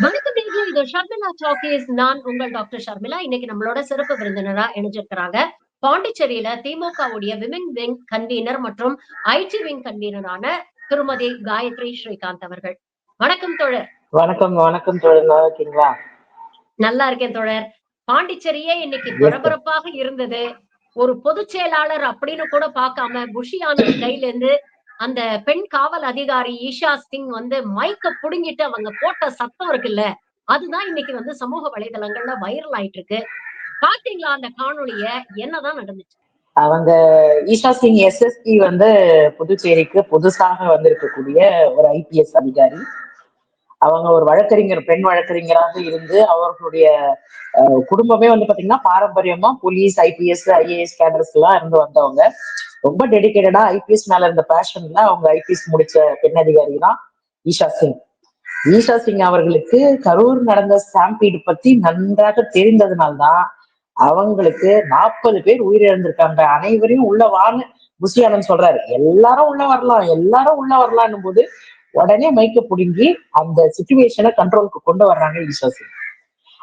வணக்கம் நேயர்களே, இது ஷர்மிளா டாக்கீஸ். நான் உங்கள் டாக்டர் ஷர்மிளா. இன்னைக்கு நம்மளோட சிறப்பு விருந்தினரா இணைஞ்சிருக்கிறாங்க. பாண்டிச்சேரியில திமுகவுடைய விமென் விங் கன்வீனர் மற்றும் ஐடி விங் கன்வீனரான திருமதி காயத்ரி ஸ்ரீகாந்த் அவர்கள். வணக்கம் தோழர். வணக்கம் வணக்கம் தோழர், நல்லா இருக்கீங்களா? நல்லா இருக்கேன் தோழர். பாண்டிச்சேரியே இன்னைக்கு Yes, sir. பரபரப்பாக இருந்தது. ஒரு பொதுச் செயலாளர் அப்படின்னு கூட பார்க்காம புஷி ஆனந்த் கையில இருந்து அந்த பெண் காவல் அதிகாரி ஈஷா சிங் வந்து மைக்க புடுங்கிட்டு அவங்க போட்ட சத்தம் இருக்குல்ல, அதுதான் இன்னைக்கு வந்து சமூக வலைதளங்கள்ல வைரல் ஆயிட்டு இருக்கு. பாத்தீங்களா அந்த காணொளிய? என்னதான் நடந்துச்சு? அவங்க ஈஷா சிங் எஸ்எஸ்பி வந்து புதுச்சேரிக்கு புதுசாக வந்திருக்கக்கூடிய ஒரு ஐபிஎஸ் அதிகாரி. அவங்க ஒரு வழக்கறிஞர், பெண் வழக்கறிஞராக இருந்து அவர்களுடைய குடும்பமே வந்து பாத்தீங்கன்னா பாரம்பரியமா போலீஸ், ஐபிஎஸ், ஐஏஎஸ் கேடர்ஸ் எல்லாம் இருந்து வந்தவங்க. ரொம்ப டெடிகேட்டடா ஐபிஎஸ் மேல இருந்த பேஷன்ல அவங்க ஐபிஎஸ் முடிச்ச பெண் அதிகாரி தான் ஈஷா சிங். ஈஷா சிங் அவர்களுக்கு கரூர் நடந்த ஸ்டாம்பீடு பத்தி நன்றாக தெரிந்ததுனால்தான் அவங்களுக்கு 40 பேர் உயிரிழந்திருக்காங்க. அனைவரையும் உள்ள வான்னு புஷி ஆனந்த் சொல்றாரு. எல்லாரும் உள்ள வரலாம், எல்லாரும் உள்ள வரலாம்னும் போது உடனே மைக்க புடுங்கி அந்த சிச்சுவேஷனை கண்ட்ரோலுக்கு கொண்டு வர்றாங்க ஈஷா சிங்.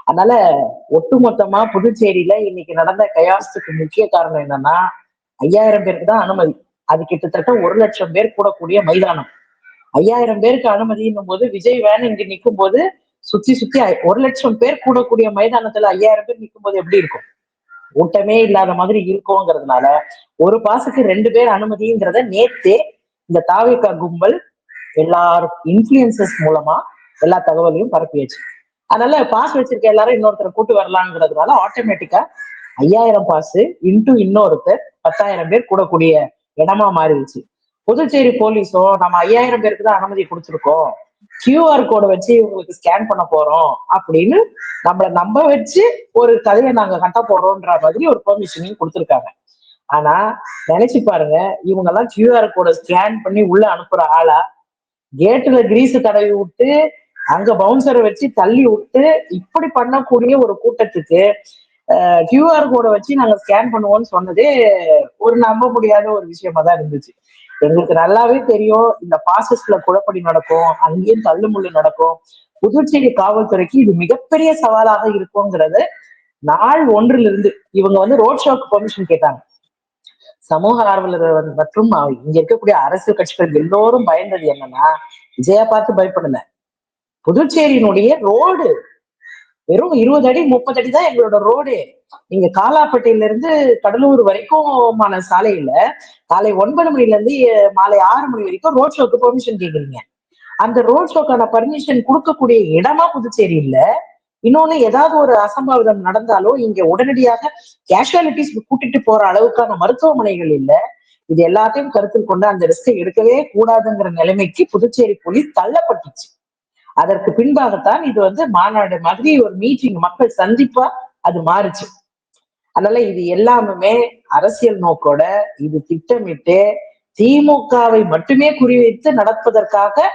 அதனால ஒட்டுமொத்தமா புதுச்சேரியில இன்னைக்கு நடந்த கயாஸ்துக்கு முக்கிய காரணம் என்னன்னா, 5000 பேருக்கு தான் அனுமதி. அது கிட்டத்தட்ட 1,00,000 பேர் கூடக்கூடிய மைதானம். 5000 பேருக்கு அனுமதின்னும் போது விஜய் வேன் இங்க நிற்கும் போது சுத்தி சுத்தி 1,00,000 பேர் கூடக்கூடிய மைதானத்துல 5000 பேர் நிற்கும் போது எப்படி இருக்கும்? கூட்டமே இல்லாத மாதிரி இருக்குங்கிறதுனால ஒரு பாசுக்கு 2 பேர் அனுமதிங்கிறத நேத்தே இந்த தாவேகா கும்பல் எல்லாரும் இன்ஃபுளுசஸ் மூலமா எல்லா தகவலையும் பரப்பியாச்சு. அதனால பாஸ் வச்சிருக்க எல்லாரும் இன்னொருத்தரை கூட்டு வரலாங்கிறதுனால ஆட்டோமேட்டிக்கா 5000 பாஸ் இன்டு இன்னொருத்தர் 10,000 பேர் கூடக்கூடிய இடமா மாறிடுச்சு. புதுச்சேரி போலீஸும் நம்ம 5000 பேருக்கு தான் அனுமதி கொடுத்துருக்கோம், கியூஆர் கோடை வச்சு உங்களுக்கு ஸ்கேன் பண்ண போறோம் அப்படின்னு நம்மளை நம்ப வச்சு ஒரு கதையை நாங்க கட்ட போடுறோம்ன்ற மாதிரி ஒரு பெர்மிஷனையும் கொடுத்துருக்காங்க. ஆனா நினைச்சு பாருங்க, இவங்க எல்லாம் கியூஆர் கோடை ஸ்கேன் பண்ணி உள்ள அனுப்புற ஆளா, கேட்டுல கிரீஸ் தடவி விட்டு அங்க பவுன்சரை வச்சு தள்ளி விட்டு இப்படி பண்ணக்கூடிய ஒரு கூட்டத்துக்கு கியூஆர் கோடை வச்சு நாங்க ஸ்கேன் பண்ணுவோம்னு சொன்னதே ஒரு நம்ப முடியாத ஒரு விஷயமா தான் இருந்துச்சு. எங்களுக்கு நல்லாவே தெரியும் இந்த ப்ராசஸ்ல குழப்படி நடக்கும், அங்கேயும் தள்ளுமுள்ளு நடக்கும். புதுச்சேரி காவல்துறைக்கு இது மிகப்பெரிய சவாலாக இருக்குங்கிறது நாள் ஒன்றிலிருந்து இவங்க வந்து ரோட் ஷோக்கு பெர்மிஷன் கேட்டாங்க. சமூக ஆர்வலர்கள் மற்றும் இங்க இருக்கக்கூடிய அரசியல் கட்சிகள் எல்லோரும் பயந்தது என்னன்னா, விஜயா பார்த்து பயப்படல, புதுச்சேரியினுடைய ரோடு வெறும் 20 அடி 30 அடி தான் எங்களோட ரோடு. நீங்க காலாப்பட்டியில இருந்து கடலூர் வரைக்குமான சாலையில காலை 9 மணில இருந்து மாலை 6 மணி வரைக்கும் ரோட் ஷோக்கு பெர்மிஷன் கேக்குறீங்க. அந்த ரோட் ஷோக்கான பர்மிஷன் கொடுக்கக்கூடிய இடமா புதுச்சேரி இல்ல. இன்னொன்னு, ஏதாவது ஒரு அசம்பாவிதம் நடந்தாலோ இங்க உடனடியாக கேஷுவாலிட்டிஸ் கூட்டிட்டு போற அளவுக்கான மருத்துவமனைகள் இல்ல. இது எல்லாத்தையும் கருத்தில் கொண்டு அந்த ரிஸ்கை எடுக்கவே கூடாதுங்கிற நிலைமைக்கு புதுச்சேரி போலீஸ் தள்ளப்பட்டுச்சு. அதற்கு பின்பாகத்தான் இது வந்து மாநாடு மாதிரி ஒரு மீட்டிங், மக்கள் சந்திப்பா அது மாறுச்சு. அதனால இது எல்லாமே அரசியல் நோக்கோட இது திட்டமிட்டு திமுகவை மட்டுமே குறிவைத்து நடப்பதற்காக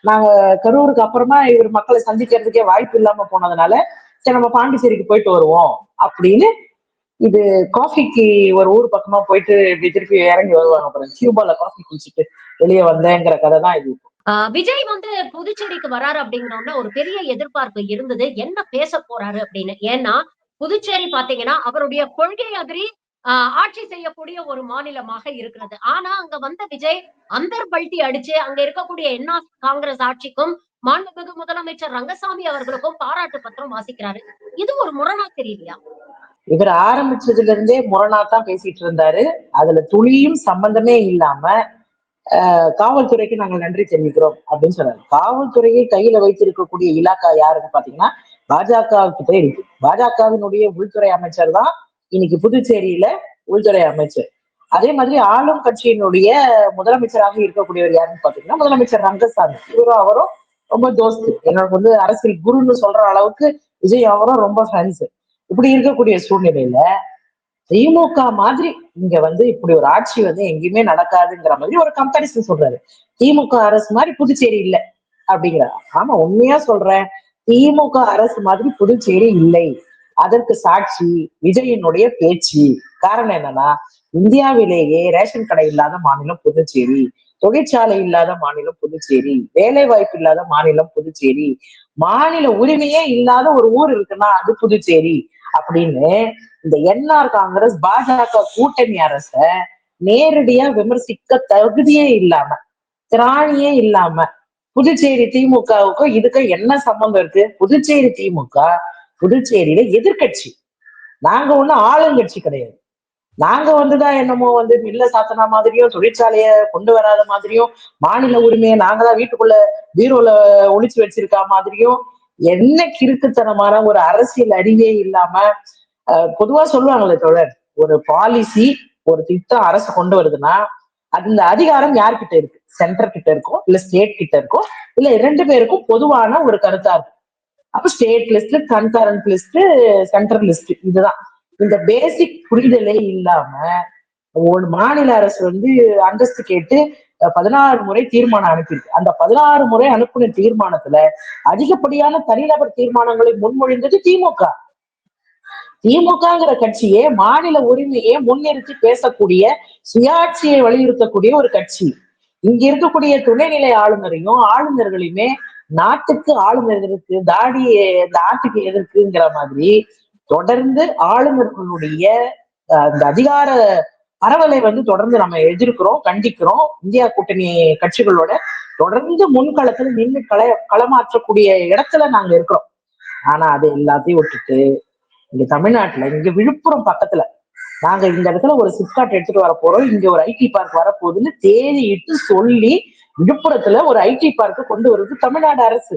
நாங்க கரூருக்கு அப்புறமா இவர் மக்களை சந்திக்கிறதுக்கே வாய்ப்பு இல்லாம போனதுனால சரி நம்ம பாண்டிச்சேரிக்கு போயிட்டு வருவோம் அப்படின்னு, இது காஃபிக்கு ஒரு ஊர் பக்கமா போயிட்டு இப்படி திருப்பி இறங்கி வருவாங்க அப்புறம் கியூபால காஃபி குடிச்சிட்டு வெளியே வந்தேங்கிற கதை தான் இது. விஜய் வந்து புதுச்சேரிக்கு வராரு அப்படிங்கிறோம்னா ஒரு பெரிய எதிர்பார்ப்பு இருந்தது. என்ன பேச போறாரு அப்படின்னு. ஏன்னா புதுச்சேரி பாத்தீங்கன்னா அவருடைய கொள்கை அதிரி ஆட்சி செய்யக்கூடிய ஒரு மாநிலமாக இருக்கிறது. ஆனா அங்க வந்த விஜய் அந்தர் பல்ட்டி அடிச்சு அங்க இருக்கக்கூடிய என்ஆர் காங்கிரஸ் ஆட்சிக்கும் மாண்புமிகு முதலமைச்சர் ரங்கசாமி அவர்களுக்கும் பாராட்டு பத்திரம் வாசிக்கிறாரு. இது ஒரு முரணா தெரியலையா? இவர் ஆரம்பிச்சதுல இருந்தே முரணாத்தான் பேசிட்டு இருந்தாரு. அதுல துளியும் சம்பந்தமே இல்லாம காவல்துறைக்கு நாங்கள் நன்றி தெரிவிக்கிறோம் அப்படின்னு சொன்னாரு. காவல்துறையை கையில வைத்திருக்கக்கூடிய இலாக்கா யாருன்னு பாத்தீங்கன்னா பாஜகவுக்கு போய் இருக்கு. பாஜகவினுடைய உள்துறை அமைச்சர் தான் இன்னைக்கு புதுச்சேரியில உள்துறை அமைச்சர். அதே மாதிரி ஆளும் கட்சியினுடைய முதலமைச்சராக இருக்கக்கூடியவர் யாருன்னு பாத்தீங்கன்னா முதலமைச்சர் ரங்கசாமி. இவரும் அவரும் ரொம்ப தோஸ்து, என்னோட வந்து அரசியல் குருன்னு சொல்ற அளவுக்கு விஜய் அவரும் ரொம்ப ஃப்ரெண்ட்ஸ். இப்படி இருக்கக்கூடிய சூழ்நிலையில திமுக மாதிரி இங்க வந்து இப்படி ஒரு ஆட்சி வந்து எங்கேயுமே நடக்காதுங்கிற மாதிரி ஒரு கம்பேரிசன் சொல்றாரு. திமுக அரசு மாதிரி புதுச்சேரி இல்லை அப்படிங்கிறார். ஆமா, உண்மையா சொல்றேன், திமுக அரசு மாதிரி புதுச்சேரி இல்லை. அதற்கு சாட்சி விஜயனுடைய பேச்சு. காரணம் என்னன்னா, இந்தியாவிலேயே ரேஷன் கடை இல்லாத மாநிலம் புதுச்சேரி, தொழிற்சாலை இல்லாத மாநிலம் புதுச்சேரி, வேலை வாய்ப்பு இல்லாத மாநிலம் புதுச்சேரி, மாநில உரிமையே இல்லாத ஒரு ஊர் இருக்குன்னா அது புதுச்சேரி அப்படின்னு இந்த என்ஆர் காங்கிரஸ் பாஜக கூட்டணி அரச நேரடியா விமர்சிக்க தகுதியே இல்லாம, திராணியே இல்லாம, புதுச்சேரி திமுகவுக்கும் இதுக்கும் என்ன சம்பந்தம் இருக்கு? புதுச்சேரி திமுக புதுச்சேரியில எதிர்கட்சி. நாங்க ஒண்ணும் ஆளுங்கட்சி கிடையாது. நாங்க வந்துதான் என்னமோ மில்ல சாத்தனா மாதிரியும் தொழிற்சாலைய கொண்டு வராத மாதிரியும் மாநில உரிமையை நாங்கதான் வீட்டுக்குள்ள பீரோல ஒளிச்சு வச்சிருக்கா மாதிரியும் என்ன கிறுக்குத்தனமான ஒரு அரசியல் அறிவே இல்லாம பொதுவா சொல்லுவாங்களே தோழர், ஒரு பாலிசி ஒரு திட்டம் அரசு கொண்டு வருதுன்னா அந்த அதிகாரம் யார்கிட்ட இருக்கு? சென்டர் கிட்ட இருக்கும், இல்ல ஸ்டேட் கிட்ட இருக்கும், இல்ல 2 பேருக்கும் பொதுவான ஒரு கருத்தா இருக்கும். அப்ப state list, concurrent list, central list, இதுதான். இந்த பேசிக் புரிதலே இல்லாம ஒரு மாநில அரசு அந்தஸ்து கேட்டு 16 முறை தீர்மானம் அனுப்பியிருக்கு. அந்த 16 முறை அனுப்பின தீர்மானத்துல அதிகப்படியான தனிநபர் தீர்மானங்களை முன்மொழிந்தது திமுக. திமுகங்கிற கட்சியே மாநில உரிமையை முன்னிறுத்தி பேசக்கூடிய, சுயாட்சியை வலியுறுத்தக்கூடிய ஒரு கட்சி. இங்க இருக்கக்கூடிய துணைநிலை ஆளுநரையும் ஆளுநர்களையுமே நாட்டுக்கு ஆளுநர்களுக்கு தாடி நாட்டுக்கு எதிர்க்குங்கிற மாதிரி தொடர்ந்து ஆளுநர்களுடைய அந்த அதிகார பரவலை தொடர்ந்து நம்ம எதிர்க்கிறோம், கண்டிக்கிறோம். இந்தியா கூட்டணி கட்சிகளோட தொடர்ந்து முன்களத்துல நின்று களமாற்றக்கூடிய இடத்துல நாங்க இருக்கிறோம். ஆனா அது எல்லாத்தையும் விட்டுட்டு இங்க தமிழ்நாட்டுல, இங்க விழுப்புரம் பக்கத்துல நாங்க இந்த இடத்துல ஒரு சிப்காட் எடுத்துட்டு வர போறோம், இங்க ஒரு ஐடி பார்க் வரப்போகுதுன்னு தேதி இட்டு சொல்லி விழுப்புரத்துல ஒரு ஐடி பார்க்க கொண்டு வருது தமிழ்நாடு அரசு.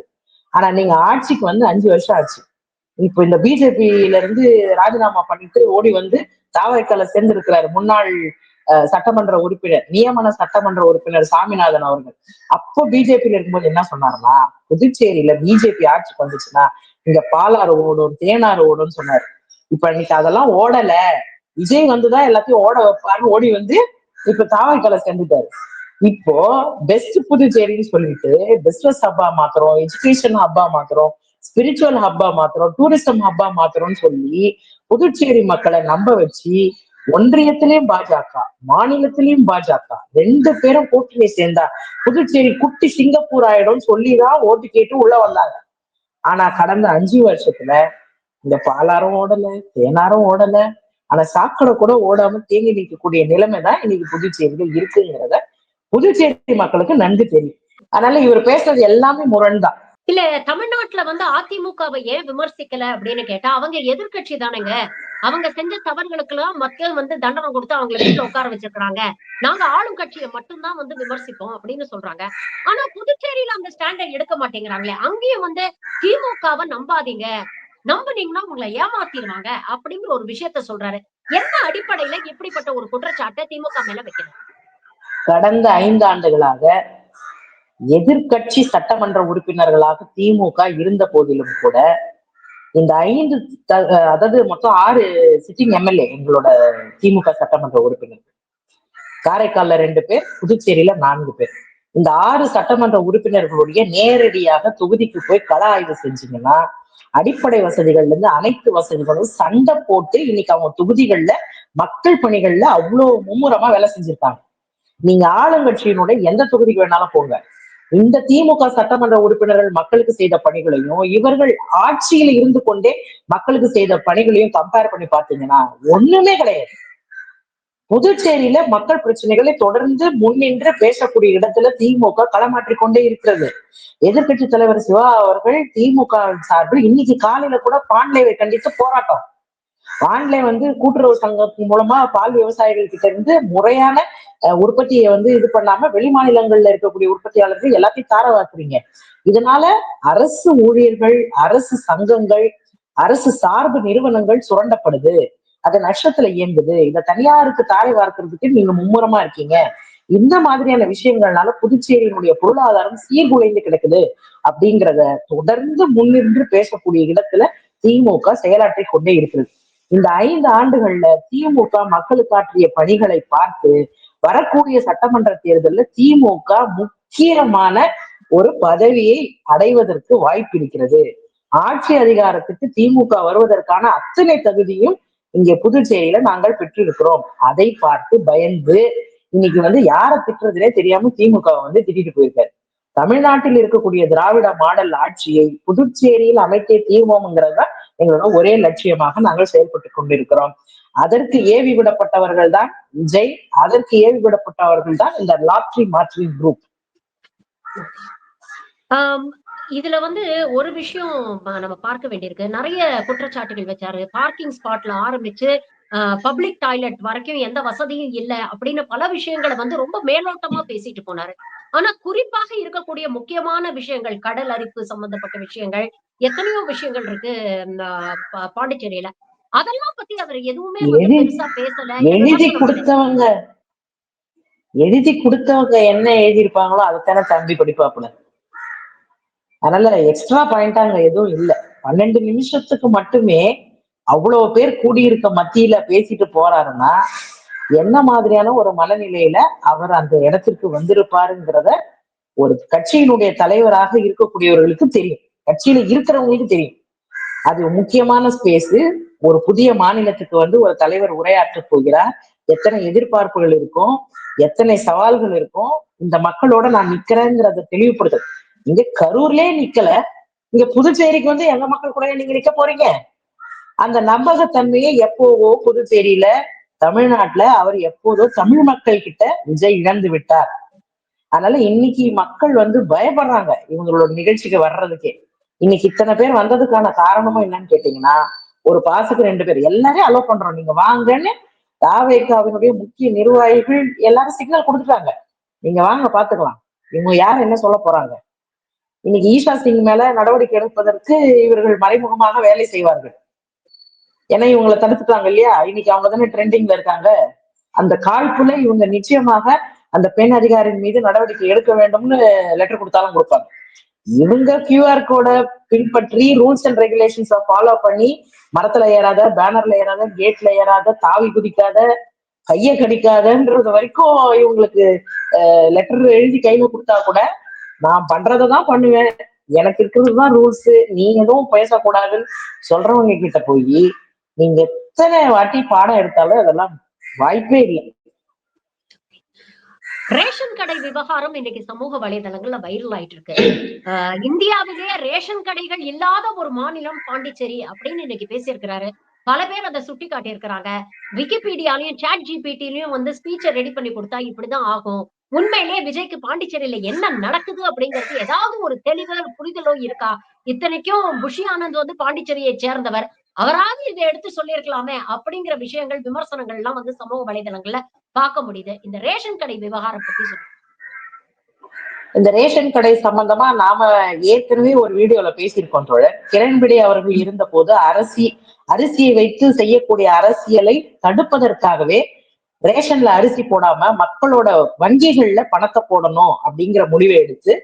ஆனா நீங்க ஆட்சிக்கு 5 வருஷம் ஆச்சு. இப்ப இந்த பிஜேபியில இருந்து ராஜினாமா பண்ணிட்டு ஓடி தாவரைக்கால சேர்ந்து இருக்கிறாரு முன்னாள் சட்டமன்ற உறுப்பினர், நியமன சட்டமன்ற உறுப்பினர் சாமிநாதன் அவர்கள். அப்போ பிஜேபியில இருக்கும்போது என்ன சொன்னாருன்னா, புதுச்சேரியில பிஜேபி ஆட்சிக்கு வந்துச்சுன்னா இங்க பாலாறு ஓடும், தேனாறு ஓடும்னு சொன்னாரு. இப்ப இன்னைக்கு அதெல்லாம் ஓடல, விஜய் வந்துதான் எல்லாத்தையும் ஓட வைப்பாருன்னு ஓடி இப்ப தாவரைக்கால சேர்ந்துட்டாரு. இப்போ பெஸ்ட் புதுச்சேரின்னு சொல்லிட்டு பிசினஸ் ஹப்பா மாத்திரம், எஜுகேஷன் ஹப்பா மாத்திரம், ஸ்பிரிச்சுவல் ஹப்பா மாத்திரம், டூரிசம் ஹப்பா மாத்திரம்னு சொல்லி புதுச்சேரி மக்களை நம்ப வச்சு ஒன்றியத்திலையும் பாஜக, மாநிலத்திலையும் பாஜக 2 பேரும் கூட்டணி சேர்ந்தா புதுச்சேரி குட்டி சிங்கப்பூர் ஆயிடும் சொல்லிதான் ஓட்டு கேட்டு உள்ள வந்தாங்க. ஆனா கடந்த 5 வருஷத்துல இந்த பாலாரும் ஓடல, தேனாரும் ஓடல, ஆனா சாக்கடை கூட ஓடாம தேங்கி நிற்கக்கூடிய நிலைமைதான் இன்னைக்கு புதுச்சேரியில இருக்குங்கிறத புதுச்சேரி மக்களுக்கு நன்கு தெரியும். அதனால இவர் பேசுறது எல்லாமே முரண்தான். இல்ல தமிழ்நாட்டுல அதிமுகவை ஏன் விமர்சிக்கல அப்படின்னு கேட்டா, அவங்க எதிர்கட்சி தானேங்க. அவங்க செஞ்ச தவறுகளுக்கு எல்லாம் மக்கள் தண்டனை கொடுத்து அவங்களை வீட்டுல உட்கார வச்சிருக்காங்க. நாங்க ஆளும் கட்சியை மட்டும்தான் விமர்சிப்போம் அப்படின்னு சொல்றாங்க. ஆனா புதுச்சேரியில அந்த ஸ்டாண்டை எடுக்க மாட்டேங்கிறாங்களே. அங்கேயும் திமுகவை நம்பாதீங்க, நம்புனீங்கன்னா உங்களை ஏமாத்திடுவாங்க அப்படிங்கிற ஒரு விஷயத்த சொல்றாரு. என்ன அடிப்படையில இப்படிப்பட்ட ஒரு குற்றச்சாட்டை திமுக மேல வைக்கிறது? கடந்த 5 ஆண்டுகளாக எதிர்கட்சி சட்டமன்ற உறுப்பினர்களாக திமுக இருந்த போதிலும் கூட இந்த 5 அதாவது மொத்தம் 6 சிட்டிங் எம்எல்ஏ எங்களோட திமுக சட்டமன்ற உறுப்பினர். காரைக்கால்ல 2 பேர், புதுச்சேரியில 4 பேர். இந்த 6 சட்டமன்ற உறுப்பினர்களுடைய நேரடியாக தொகுதிக்கு போய் கள ஆய்வு செஞ்சீங்கன்னா அடிப்படை வசதிகள்ல இருந்து அனைத்து வசதிகளும் சண்டை போட்டு இன்னைக்கு அவங்க தொகுதிகள்ல மக்கள் பணிகள்ல அவ்வளவு மும்முரமா வேலை செஞ்சிருக்காங்க. நீங்க ஆளுங்கட்சியினுடைய எந்த தொகுதிக்கு வேணாலும் போங்க, இந்த திமுக சட்டமன்ற உறுப்பினர்கள் மக்களுக்கு செய்த பணிகளையும் இவர்கள் ஆட்சியில் இருந்து கொண்டே மக்களுக்கு செய்த பணிகளையும் கம்பேர் பண்ணி பாத்தீங்கன்னா ஒண்ணுமே கிடையாது. புதுச்சேரியில மக்கள் பிரச்சனைகளை தொடர்ந்து முன்னின்று பேசக்கூடிய இடத்துல திமுக களமாற்றிக் கொண்டே இருக்கிறது. எதிர்கட்சி தலைவர் சிவா அவர்கள் திமுக சார்பில் இன்னைக்கு காலையில கூட பாண்லேவை கண்டித்து போராட்டம். பாண்லே கூட்டுறவு சங்கத்தின் மூலமா பால் விவசாயிகள் கிட்ட இருந்து முறையான உற்பத்தியை இது பண்ணாம வெளி மாநிலங்கள்ல இருக்கக்கூடிய உற்பத்தியாளர்கள் எல்லாத்தையும் தார வாக்குறீங்க. இதனால அரசு ஊழியர்கள், அரசு சங்கங்கள், அரசு சார்பு நிறுவனங்கள் சுரண்டப்படுது, அது நஷ்டத்துல இயங்குது. இதை தனியாருக்கு தாரை வார்க்கிறதுக்கு நீங்க மும்முரமா இருக்கீங்க. இந்த மாதிரியான விஷயங்கள்னால புதுச்சேரியினுடைய பொருளாதாரம் சீர்குலைந்து கிடக்குது அப்படிங்கிறத தொடர்ந்து முன்னின்று பேசக்கூடிய இடத்துல திமுக செயலாற்றி கொண்டே இருக்கிறது. இந்த 5 ஆண்டுகள்ல திமுக மக்களுக்கு ஆற்றிய பணிகளை பார்த்து வரக்கூடிய சட்டமன்ற தேர்தலில் திமுக முக்கியமான ஒரு பதவியை அடைவதற்கு வாய்ப்பு இருக்கிறது. ஆட்சி அதிகாரத்துக்கு திமுக வருவதற்கான அத்தனை தகுதியும் இங்கே புதுச்சேரியில நாங்கள் பெற்றிருக்கிறோம். அதை பார்த்து பயந்து இன்னைக்கு யாரை திட்டுறதுனே தெரியாம திமுக திட்டிட்டு போயிருக்காரு. தமிழ்நாட்டில் இருக்கக்கூடிய திராவிட மாடல் ஆட்சியை புதுச்சேரியில் அமைத்தே தீர்வோம்ங்கிறது தான் எங்களோட ஒரே லட்சியமாக நாங்கள் செயல்பட்டு கொண்டிருக்கிறோம். அதற்கு ஏவி விடப்பட்டவர்கள் தான் விஜய், அதற்கு ஏவி விடப்பட்டவர்கள் தான் இந்த லாட்ரி மாற்றி குரூப். இதுல ஒரு விஷயம் நம்ம பார்க்க வேண்டியிருக்கு. நிறைய குற்றச்சாட்டுகள் வச்சாரு. பார்க்கிங் ஸ்பாட்ல ஆரம்பிச்சு பப்ளிக் டாய்லெட் வரைக்கும் எந்த வசதியும் இல்ல அப்படின்னு பல விஷயங்கள ரொம்ப மேலோட்டமா பேசிட்டு போனாரு. ஆனா குறிப்பாக இருக்கக்கூடிய முக்கியமான விஷயங்கள், கடல் அரிப்பு சம்பந்தப்பட்ட விஷயங்கள், எத்தனையோ விஷயங்கள் இருக்கு பாண்டிச்சேரியில. அதெல்லாம் பத்தி அவர் எதுவுமே பெருசா பேசல. எழுதி கொடுத்தவங்க என்ன எழுதியிருப்பாங்களோ அதைத்தானே தம்பி படிப்பாப்புல. அதனால எக்ஸ்ட்ரா பாயிண்டா அங்க எதுவும் இல்ல. 12 நிமிஷத்துக்கு மட்டுமே அவ்வளவு பேர் கூடியிருக்க மத்தியில பேசிட்டு போறாருன்னா என்ன மாதிரியான ஒரு மனநிலையில அவர் அந்த இடத்திற்கு வந்திருப்பாருங்கிறத ஒரு கட்சியினுடைய தலைவராக இருக்கக்கூடியவர்களுக்கு தெரியும், கட்சியில இருக்கிறவங்களுக்கு தெரியும். அது முக்கியமான ஸ்பேஸ். ஒரு புதிய மாநிலத்துக்கு ஒரு தலைவர் உரையாற்ற போகிறார். எத்தனை எதிர்பார்ப்புகள் இருக்கும், எத்தனை சவால்கள் இருக்கும், இந்த மக்களோட நான் நிக்கிறேங்கிறத தெளிவுபடுத்த. இங்க கரூர்லயே நிக்கல, இங்க புதுச்சேரிக்கு எங்க மக்கள் கூட நீங்க நிக்க போறீங்க? அந்த நம்பகத்தன்மையை எப்போவோ புதுச்சேரியில, தமிழ்நாட்டுல அவர் எப்போதோ தமிழ் மக்கள் கிட்ட விஜய் இழந்து விட்டார். அதனால இன்னைக்கு மக்கள் பயப்படுறாங்க இவங்களோட நிகழ்ச்சிக்கு வர்றதுக்கே. இன்னைக்கு இத்தனை பேர் வந்ததுக்கான காரணமும் என்னன்னு கேட்டீங்கன்னா, ஒரு பாசுக்கு 2 பேர் எல்லாரையும் அலோவ் பண்றோம், நீங்க வாங்கன்னு தாவேகாவினுடைய முக்கிய நிர்வாகிகள் எல்லாரும் சிக்னல் கொடுத்துட்டாங்க. நீங்க வாங்க பாத்துக்கலாம், இவங்க யார் என்ன சொல்ல போறாங்க. இன்னைக்கு ஈஷா சிங் மேல நடவடிக்கை எடுப்பதற்கு இவர்கள் மறைமுகமாக வேலை செய்வார்கள். ஏன்னா இவங்களை தடுத்துட்டாங்க இல்லையா, இன்னைக்கு அவங்க தானே ட்ரெண்டிங்ல இருக்காங்க. அந்த காழ்ப்புல இவங்க நிச்சயமாக அந்த பெண் அதிகாரியின் மீது நடவடிக்கை எடுக்க வேண்டும்னு லெட்டர் கொடுத்தாலும் கொடுப்பாங்க. இவங்க கியூஆர் கோட பின்பற்றி ரூல்ஸ் அண்ட் ரெகுலேஷன்ஸை ஃபாலோ பண்ணி மரத்துல ஏறாத, பேனர்ல ஏறாத, கேட்ல ஏறாத, தாவி குதிக்காத, கைய கடிக்காதன்றது வரைக்கும் இவங்களுக்கு லெட்டர் எழுதி கையில கொடுத்தா கூட நான் பண்றதான் பண்ணுவேன், எனக்கு இருக்கிறதுதான் ரூல்ஸ், நீ எதுவும் பேசக்கூடாதுன்னு சொல்றவங்க கிட்ட போய் நீங்க எத்தனை வாட்டி பாடம் எடுத்தாலும் அதெல்லாம் வாய்ப்பே இல்லை. ரேஷன் கடை விவகாரம் இன்னைக்கு சமூக வலைதளங்கள்ல வைரல் ஆயிட்டு இருக்கு. இந்தியாவிலேயே ரேஷன் கடைகள் இல்லாத ஒரு மாநிலம் பாண்டிச்சேரி அப்படின்னு இன்னைக்கு பேசியிருக்கிறாரு. பல பேர் அதை சுட்டி காட்டி இருக்கிறாங்க. விக்கிபீடியாலையும் சாட் ஜிபிடிலையும் ஸ்பீச்சை ரெடி பண்ணி கொடுத்தா இப்படிதான் ஆகும். உண்மையிலேயே விஜய்க்கு பாண்டிச்சேரியில என்ன நடக்குது அப்படிங்கிறது ஏதாவது ஒரு தெளிவோ புரிதலோ இருக்கா? இத்தனைக்கும் புஷி ஆனந்த் பாண்டிச்சேரியை சேர்ந்தவர், அவராவது இதை எடுத்து சொல்லியிருக்கலாமே அப்படிங்கிற விஷயங்கள், விமர்சனங்கள் எல்லாம் சமூக வலைதளங்கள்ல பார்க்க முடியுது. இந்த ரேஷன் கடை விவகாரம் பத்தி சொல்லுங்க. இந்த ரேஷன் கடை சம்பந்தமா நாம ஏற்கனவே ஒரு வீடியோல பேசியிருக்கோம் தோழர். கிரண்பேடி அவர்கள் இருந்த போது அரிசியை வைத்து செய்யக்கூடிய அரசியலை தடுப்பதற்காகவே ரேஷன்ல அரிசி போடாம மக்களோட வங்கிகள்ல பணத்தை போடணும் அப்படிங்கிற முடிவை எடுத்து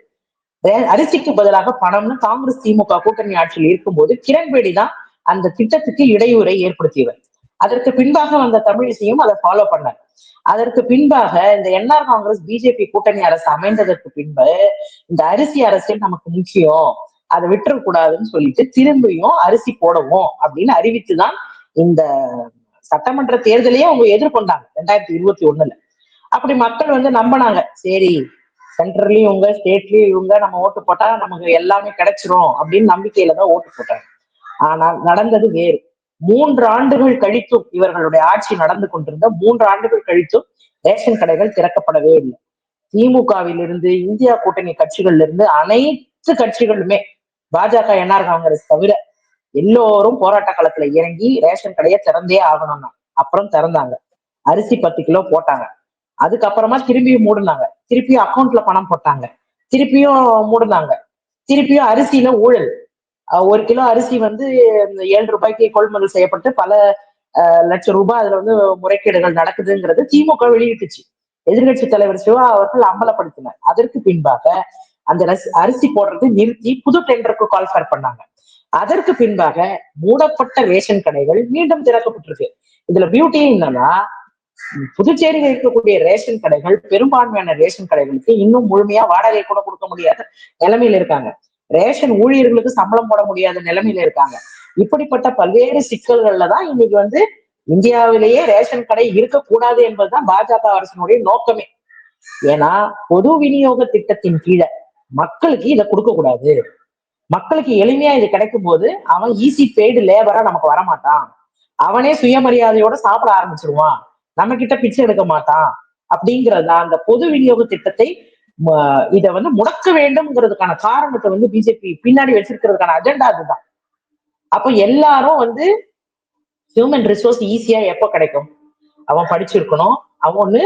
அரிசிக்கு பதிலாக பணம்னு காங்கிரஸ் திமுக கூட்டணி ஆட்சியில் இருக்கும்போது கிரண்பேடி தான் அந்த திட்டத்துக்கு இடையூறை ஏற்படுத்தியவர். அதற்கு பின்பாக வந்த தமிழிசையும் அதை ஃபாலோ பண்ணார். அதற்கு பின்பாக இந்த என்ஆர் காங்கிரஸ் பிஜேபி கூட்டணி அரசு அமைந்ததற்கு பின்பு இந்த அரிசி அரசியல் நமக்கு முக்கியம், அதை விட்டுறக்கூடாதுன்னு சொல்லிட்டு திரும்பியும் அரிசி போடுவோம் அப்படின்னு அறிவித்துதான் இந்த சட்டமன்ற தேர்தலையே அவங்க எதிர்கொண்டாங்க 2021. அப்படி மக்கள் நம்பினாங்க, சரி சென்ட்ரல்லயும் இவங்க, ஸ்டேட்லயும் இவங்க, நம்ம ஓட்டு போட்டா நமக்கு எல்லாமே கிடைச்சிரும் அப்படின்னு நம்பிக்கையில தான் ஓட்டு போட்டாங்க. ஆனால் நடந்தது வேறு. 3 ஆண்டுகள் கழித்தும், இவர்களுடைய ஆட்சி நடந்து கொண்டிருந்த 3 ஆண்டுகள் கழித்தும் ரேஷன் கடைகள் திறக்கப்படவே இல்லை. திமுகவில் இருந்து, இந்தியா கூட்டணி கட்சிகள்ல இருந்து அனைத்து கட்சிகளுமே, பாஜக என்ஆர் காங்கிரஸ் தவிர எல்லோரும் போராட்ட களத்துல இறங்கி ரேஷன் கடையை திறந்தே ஆகணும்னா அப்புறம் திறந்தாங்க. அரிசி 10 கிலோ போட்டாங்க. அதுக்கப்புறமா திரும்பியும் மூடுனாங்க. திருப்பியும் அக்கௌண்ட்ல பணம் போட்டாங்க. திருப்பியும் மூடுனாங்க. திருப்பியும் அரிசியில ஊழல். 1 கிலோ அரிசி 7 ரூபாய்க்கு கொள்முதல் செய்யப்பட்டு பல லட்சம் ரூபாய் அதுல முறைகேடுகள் நடக்குதுங்கிறது திமுக வெளியிட்டுச்சு. எதிர்கட்சி தலைவர் சிவா அவர்கள் அம்பலப்படுத்தினார். அதற்கு பின்பாக அந்த அரிசி போடுறது நிறுத்தி புது டெண்டருக்கு கால்ஃபர் பண்ணாங்க. அதற்கு பின்பாக மூடப்பட்ட ரேஷன் கடைகள் மீண்டும் திறக்கப்பட்டிருக்கு. இதுல பியூட்டியே என்னன்னா, புதுச்சேரியில் இருக்கக்கூடிய ரேஷன் கடைகள், பெரும்பான்மையான ரேஷன் கடைகளுக்கு இன்னும் முழுமையா வாடகை கூட கொடுக்க முடியாத நிலைமையில இருக்காங்க. ரேஷன் ஊழியர்களுக்கு சம்பளம் போட முடியாத நிலைமையில இருக்காங்க. இப்படிப்பட்ட பல்வேறு சிக்கல்கள்ல தான் இன்னைக்கு இந்தியாவிலேயே ரேஷன் கடை இருக்கக்கூடாது என்பதுதான் பாஜக அரசினுடைய நோக்கமே. ஏன்னா பொது விநியோக திட்டத்தின் கீழே மக்களுக்கு இதை கொடுக்க கூடாது. மக்களுக்கு எளிமையா இது கிடைக்கும் போது அவன் ஈஸி பெய்டு லேபரா நமக்கு வரமாட்டான். அவனே சுயமரியாதையோட சாப்பிட ஆரம்பிச்சிருவான். நம்ம கிட்ட பிச்சை எடுக்க மாட்டான். அப்படிங்கறத அந்த பொது விநியோக திட்டத்தை இதை முடக்க வேண்டும்ங்கிறதுக்கான காரணத்தை பிஜேபி பின்னாடி வச்சிருக்கிறதுக்கான அஜெண்டா அதுதான். அப்ப எல்லாரும் ஹியூமன் ரிசோர்ஸ் ஈஸியா எப்ப கிடைக்கும்? அவன் படிச்சிருக்கணும். அவன்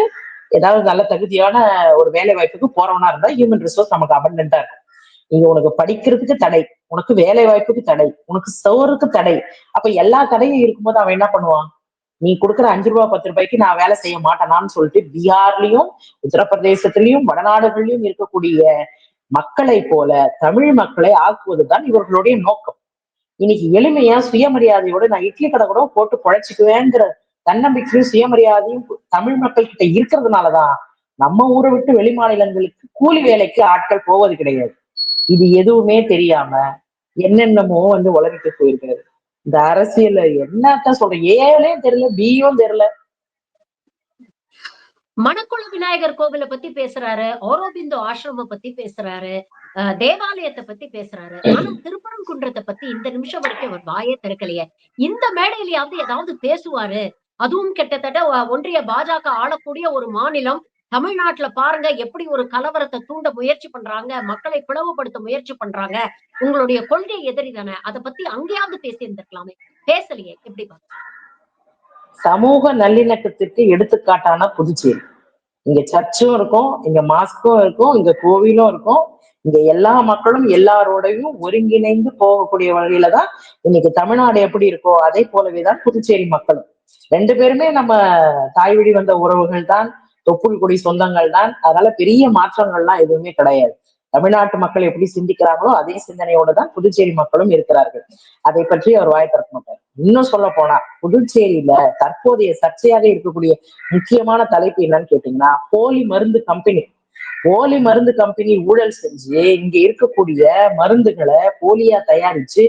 ஏதாவது நல்ல தகுதியான ஒரு வேலை வாய்ப்புக்கு போறவனா இருந்தா ஹியூமன் ரிசோர்ஸ் நமக்கு அபண்டன்டா இருக்கும். இங்க உனக்கு படிக்கிறதுக்கு தடை, உனக்கு வேலை வாய்ப்புக்கு தடை, உனக்கு சோறுக்கு தடை. அப்ப எல்லா தடையும் இருக்கும்போது அவன் என்ன பண்ணுவான்? நீ கொடுக்குற 5 ரூபாய் 10 ரூபாய்க்கு நான் வேலை செய்ய மாட்டேனான்னு சொல்லிட்டு பீகார்லயும் உத்தரப்பிரதேசத்திலையும் வடநாடுகளிலும் இருக்கக்கூடிய மக்களை போல தமிழ் மக்களை ஆக்குவதுதான் இவர்களுடைய நோக்கம். இன்னைக்கு எளிமையா சுயமரியாதையோட நான் இட்லி கடை கூட போட்டு பொழைச்சிக்குவேங்கிற தன்னம்பிக்கையும் சுயமரியாதையும் தமிழ் மக்கள் கிட்ட இருக்கிறதுனாலதான் நம்ம ஊரை விட்டு வெளி மாநிலங்களுக்கு கூலி வேலைக்கு ஆட்கள் போவது கிடையாது. இது எதுவுமே தெரியாம என்னென்னமோ உலகிட்டு போயிருக்கிறது. இந்த அரசியல் என்னத்தான் சொல்றேன், ஏலே தெரியல, பியும் தெரியல. மணக்குள விநாயகர் கோவிலை பத்தி பேசுறாரு, ஆரோபிந்தோ ஆசிரம பத்தி பேசுறாரு, தேவாலயத்தை பத்தி பேசுறாரு. ஆனா திருப்பரங்குன்றத்தை பத்தி இந்த நிமிஷம் வரைக்கும் அவர் வாயே திறக்கலையே. இந்த மேடையிலயாவது ஏதாவது பேசுவாரு. அதுவும் கிட்டத்தட்ட ஒன்றிய பாஜக ஆளக்கூடிய ஒரு மாநிலம். தமிழ்நாட்டுல பாருங்க எப்படி ஒரு கலவரத்தை தூண்ட முயற்சி பண்றாங்க, மக்களை பிளவுபடுத்த முயற்சி பண்றாங்க. உங்களுடைய கொள்கை எதிரி தானே, அதை பத்தி அங்கேயாவது பேசி இருந்திருக்கலாமே. பேசலையே. எப்படி சமூக நல்லிணக்கத்திற்கு எடுத்துக்காட்டான புதுச்சேரி. இங்க சர்ச்சும் இருக்கும், இங்க மாஸ்கும் இருக்கும், இங்க கோவிலும் இருக்கும். இங்க எல்லா மக்களும் எல்லாரோடையும் ஒருங்கிணைந்து போகக்கூடிய வகையில தான் இன்னைக்கு தமிழ்நாடு எப்படி இருக்கோ அதே போலவேதான் புதுச்சேரி மக்களும். 2 பேருமே நம்ம தாய்வழி வந்த உறவுகள் தான், தொப்புள் கொடி சொந்தங்கள் தான். அதனால பெரிய மாற்றங்கள்லாம் எதுவுமே கிடையாது. தமிழ்நாட்டு மக்கள் எப்படி சிந்திக்கிறாங்களோ அதே சிந்தனையோட தான் புதுச்சேரி மக்களும் இருக்கிறார்கள். அதை பற்றி அவர் வாய் திறக்க மாட்டார். இன்னும் சொல்ல போனா புதுச்சேரியில தற்போதைய சர்ச்சையாக இருக்கக்கூடிய முக்கியமான தலைப்பு என்னன்னு கேட்டீங்கன்னா, போலி மருந்து கம்பெனி. போலி மருந்து கம்பெனி ஊழல் செஞ்சு இங்க இருக்கக்கூடிய மருந்துகளை போலியா தயாரிச்சு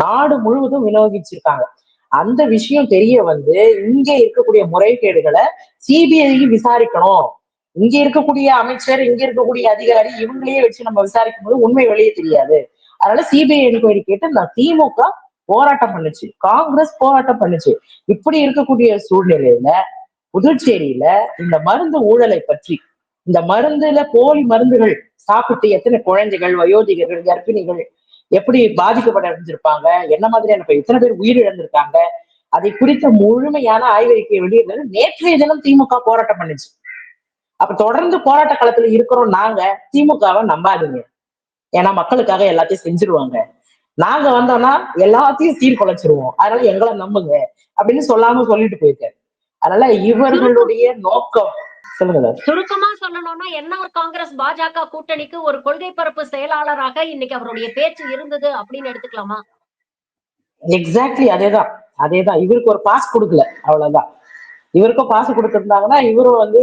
நாடு முழுவதும் விநியோகிச்சிருக்காங்க. அந்த விஷயம் தெரிய இங்க இருக்கக்கூடிய முறைகேடுகளை சிபிஐ விசாரிக்கணும். இங்க இருக்கக்கூடிய அமைச்சர், இங்க இருக்கக்கூடிய அதிகாரி இவங்களையே வச்சு நம்ம விசாரிக்கும் போது உண்மை வெளியே தெரியாது. அதனால சிபிஐ என்கொயரி கேட்டு நான் திமுக போராட்டம் பண்ணுச்சு, காங்கிரஸ் போராட்டம் பண்ணுச்சு. இப்படி இருக்கக்கூடிய சூழ்நிலையில புதுச்சேரியில இந்த மருந்து ஊழலை பற்றி, இந்த மருந்துல போலி மருந்துகள் சாப்பிட்டு எத்தனை குழந்தைகள், வயோதிகர்கள், கர்ப்பிணிகள் எப்படி பாதிக்கப்பட்டிருந்திருப்பாங்க, என்ன மாதிரியான எத்தனை பேர் உயிரிழந்திருக்காங்க, அதை குறித்த முழுமையான ஆய்வறிக்கையை வெளியிடுறது நேற்றைய தினம் திமுக போராட்டம் பண்ணுச்சு. அப்ப தொடர்ந்து போராட்ட களத்துல இருக்கிறோம் நாங்க. திமுகவை நம்பாதீங்க, ஏன்னா மக்களுக்காக எல்லாத்தையும் செஞ்சிருவாங்க. நாங்க வந்தோம்னா எல்லாத்தையும் சீர்குலைச்சிருவோம், அதனால எங்களை நம்புங்க அப்படின்னு சொல்லாம சொல்லிட்டு போயிருக்காரு. அதனால இவர்களுடைய நோக்கம் சொல்லுங்க. சுருக்கமா சொல்லணும்னா என்ஆர் காங்கிரஸ் பாஜக கூட்டணிக்கு ஒரு கொள்கை பரப்பு செயலாளராக இன்னைக்கு அவருடைய பேச்சு இருந்தது அப்படின்னு எடுத்துக்கலாமா? எக்ஸாக்ட்லி அதேதான், அதேதான். இவருக்கு ஒரு பாஸ் கொடுக்கல, அவ்வளவுதான். இவருக்கும் பாஸ் கொடுத்திருந்தாங்கன்னா இவரும்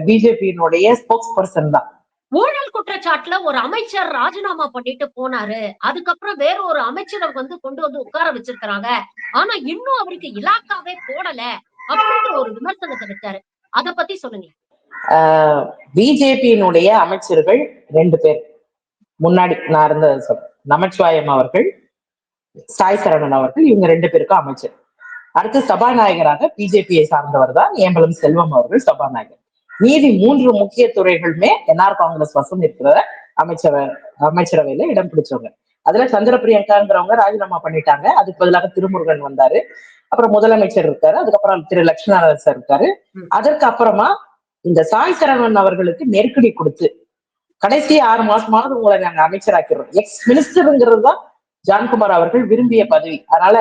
பிஜேபியினுடைய ஸ்போக்ஸ் பர்சன் தான். ஊழல் குற்றச்சாட்டுல ஒரு அமைச்சர் ராஜினாமா பண்ணிட்டு போனாரு. அதுக்கப்புறம் வேற ஒரு அமைச்சரை கொண்டு உட்கார வச்சிருக்கிறாங்க. ஆனா இன்னும் அவருக்கு இலாக்காவே போடல அப்படின்ற ஒரு விமர்சனத்தை வச்சாரு. அத பத்தி சொல்லுங்க. பிஜேபியினுடைய அமைச்சர்கள் 2 பேர் முன்னாடி நான் இருந்த நமச்சிவாயம் அவர்கள், சாய் சரவணன் அவர்கள், இவங்க 2 பேருக்கும் அமைச்சர். அடுத்து சபாநாயகராக பிஜேபியை சார்ந்தவர் தான் ஏம்பலம் செல்வம் அவர்கள் சபாநாயகர். மீதி 3 முக்கிய துறைகளுமே என்ஆர் காங்கிரஸ் வசம் இருக்கிற அமைச்சரவையில இடம் பிடிச்சவங்க. அதுல சந்திர பிரியங்காங்கிறவங்க ராஜினாமா பண்ணிட்டாங்க. அதுக்கு பதிலாக திருமுருகன் வந்தாரு. அப்புறம் முதலமைச்சர் இருக்காரு. அதுக்கப்புறம் திரு லட்சுமணன் சார் இருக்காரு. அதற்கு அப்புறமா இந்த சாய் சரவணன் அவர்களுக்கு நெருக்கடி கொடுத்து கடைசி 6 மாசமாவது உங்களை நாங்க அமைச்சராக்கிறோம். எக்ஸ் மினிஸ்டருங்கிறது தான் ஜான்குமார் அவர்கள் விரும்பிய பதவி, அதனால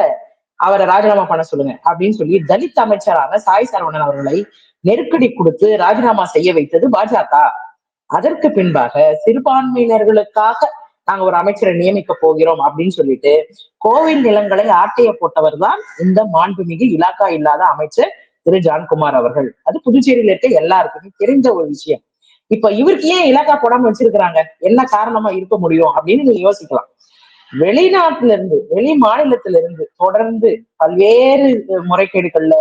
அவரை ராஜினாமா பண்ண சொல்லுங்க அப்படின்னு சொல்லி தலித் அமைச்சரான சாய் சரவணன் அவர்களை நெருக்கடி கொடுத்து ராஜினாமா செய்ய வைத்தது பாஜக. அதற்கு பின்பாக சிறுபான்மையினர்களுக்காக நாங்க ஒரு அமைச்சரை நியமிக்க போகிறோம் அப்படின்னு சொல்லிட்டு கோவில் நிலங்களை ஆட்டைய போட்டவர் தான் இந்த மாண்புமிகு இலாக்கா இல்லாத அமைச்சர் திரு ஜான்குமார் அவர்கள். அது புதுச்சேரியில இருக்க எல்லாருக்குமே தெரிந்த ஒரு விஷயம். இப்ப இவருக்கு ஏன் இலாக்கா போடாம வச்சிருக்கிறாங்க, என்ன காரணமா இருக்க முடியும் அப்படின்னு நீங்க யோசிக்கலாம். வெளிநாட்டுல இருந்து, வெளி மாநிலத்தில இருந்து தொடர்ந்து பல்வேறு முறைகேடுகள்ல,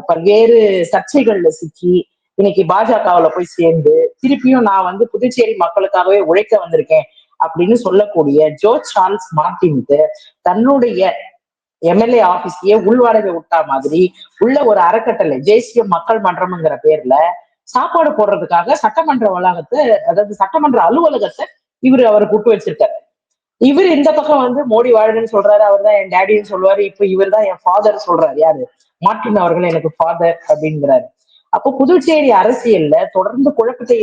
பல்வேறு சர்ச்சைகள்ல சிக்கி இன்னைக்கு பாஜகவுல போய் சேர்ந்து திருப்பியும் நான் வந்து புதுச்சேரி மக்களுக்காகவே உழைக்க வந்திருக்கேன் அப்படின்னு சொல்லக்கூடிய ஜோர்ஜ் சார்ல்ஸ் மார்டினுக்கு தன்னுடைய எம்எல்ஏ ஆபீஸ்லயே உள்வாடகை விட்டா மாதிரி உள்ள ஒரு அறக்கட்டளை ஜேசிஎம் மக்கள் மன்றம்ங்கிற பேர்ல சாப்பாடு போடுறதுக்காக சட்டமன்ற வளாகத்தை, அதாவது சட்டமன்ற அலுவலகத்தை அவர் கூட்டு வச்சிருக்காரு. இவர் இந்த பக்கம் வந்து மோடி வாழ்கன்னு சொல்றாரு, அவர் தான் என் டேடின்னு சொல்லுவாரு. இப்ப இவர் தான் என் ஃபாதர் சொல்றாரு. யாரு? மார்டின் அவர்கள் எனக்கு ஃபாதர் அப்படிங்கிறாரு. அப்போ புதுச்சேரி அரசியல்ல தொடர்ந்து குழப்பத்தை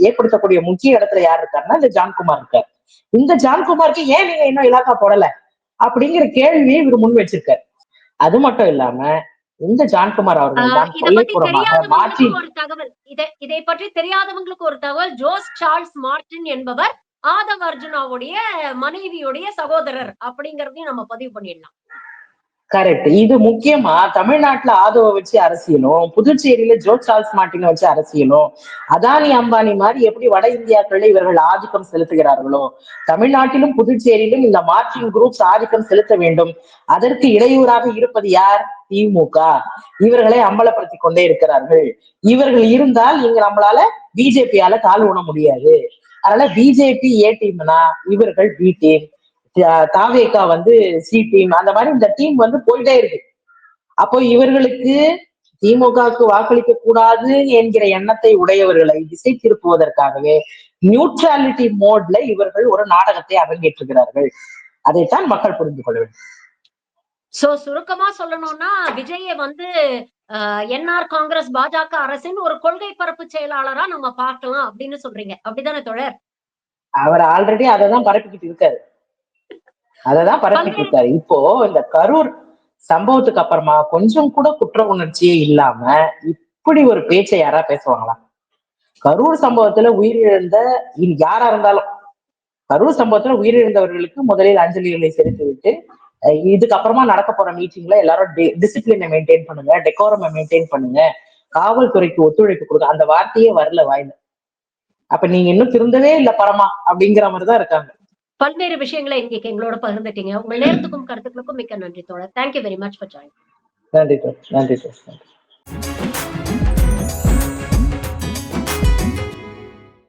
ஏற்படுத்தக்கூடிய முக்கிய இடத்துல யார் இருக்காருன்னா இந்த ஜான்குமார் இருக்காரு. இந்த ஜான்குமாருக்கு ஏன் நீங்க இன்னும் இலாக்கா போடல அப்படிங்கிற கேள்வியை இவர் முன் வச்சிருக்காரு. அது மட்டும் இல்லாம இந்த ஜான்குமார் அவர்கள் தான் இதை பத்தி கொல்லைப்புறமாக மாற்றி தெரியாதவங்களுக்கு ஒரு தகவல், இதை பற்றி தெரியாதவங்களுக்கு ஒரு தகவல், ஜோஸ் சார்ல்ஸ் மார்டின் என்பவர் ஆதவ் அர்ஜுனாவுடைய மனைவியுடைய சகோதரர் அப்படிங்கறதையும் நம்ம பதிவு பண்ணிடலாம். கரெக்ட். இது முக்கியமா தமிழ்நாட்டுல ஆதவ வச்சு அரசியலும், புதுச்சேரியில ஜோர்ஜ் சார்ல்ஸ் மார்டினை வச்சு அரசியலும், அதானி அம்பானி மாதிரி எப்படி வட இந்தியாக்கள்ல இவர்கள் ஆதிக்கம் செலுத்துகிறார்களோ, தமிழ்நாட்டிலும் புதுச்சேரியிலும் இந்த மார்டின் குரூப்ஸ் ஆதிக்கம் செலுத்த வேண்டும். அதற்கு இடையூறாக இருப்பது யார்? திமுக. இவர்களை அம்பலப்படுத்திக் கொண்டே இருக்கிறார்கள். இவர்கள் இருந்தால் இங்க நம்மளால பிஜேபியால கால் ஊன முடியாது. அதனால பிஜேபி ஏ டீம்னா இவர்கள் பி டீம், தாவேகா வந்து சி டீம், அந்த மாதிரி இந்த டீம் வந்து போயிட்டே இருக்கு. அப்போ இவர்களுக்கு திமுகவுக்கு வாக்களிக்க கூடாது என்கிற எண்ணத்தை உடையவர்களை திசை திருப்புவதற்காகவே நியூட்ராலிட்டி மோட்ல இவர்கள் ஒரு நாடகத்தை அரங்கேற்றுகிறார்கள். அதைத்தான் மக்கள் புரிந்து கொள்ள வேண்டும். சோ சுருக்கமா சொல்லணும்னா விஜய வந்து என்ஆர் காங்கிரஸ் பாஜக அரசின் ஒரு கொள்கை பரப்பு செயலாளரா நம்ம பார்க்கலாம் அப்படின்னு சொல்றீங்க. அப்படித்தானே தோழர்? அவர் ஆல்ரெடி அதைதான் பரப்பிக்கிட்டு இருக்காரு. இப்போ இந்த கரூர் சம்பவத்துக்கு அப்புறமா கொஞ்சம் கூட குற்ற உணர்ச்சியே இல்லாம இப்படி ஒரு பேச்சை யாரா பேசுவாங்களா? கரூர் சம்பவத்துல உயிரிழந்த யாரா இருந்தாலும், கரூர் சம்பவத்துல உயிரிழந்தவர்களுக்கு முதலில் அஞ்சலிகளை செலுத்திவிட்டு இதுக்கப்புறமா நடக்க போற மீட்டிங்ல எல்லாரும் டிசிப்ளினை மெயின்டைன் பண்ணுங்க, டெக்கோரமை மெயின்டைன் பண்ணுங்க, காவல்துறைக்கு ஒத்துழைப்பு கொடுங்க, அந்த வார்த்தையே வரல வாயில. அப்ப நீங்க இன்னும் திருந்தவே இல்ல பரமா அப்படிங்கிற மாதிரிதான் இருக்காங்க. பல்வேறு விஷயங்களை இன்னைக்கு எங்களோட பகிர்ந்துட்டீங்க. உங்கள் நேரத்துக்கும் கருத்துக்களுக்கும் மிக்க நன்றி தோழர். Thank you very much for joining. நன்றி.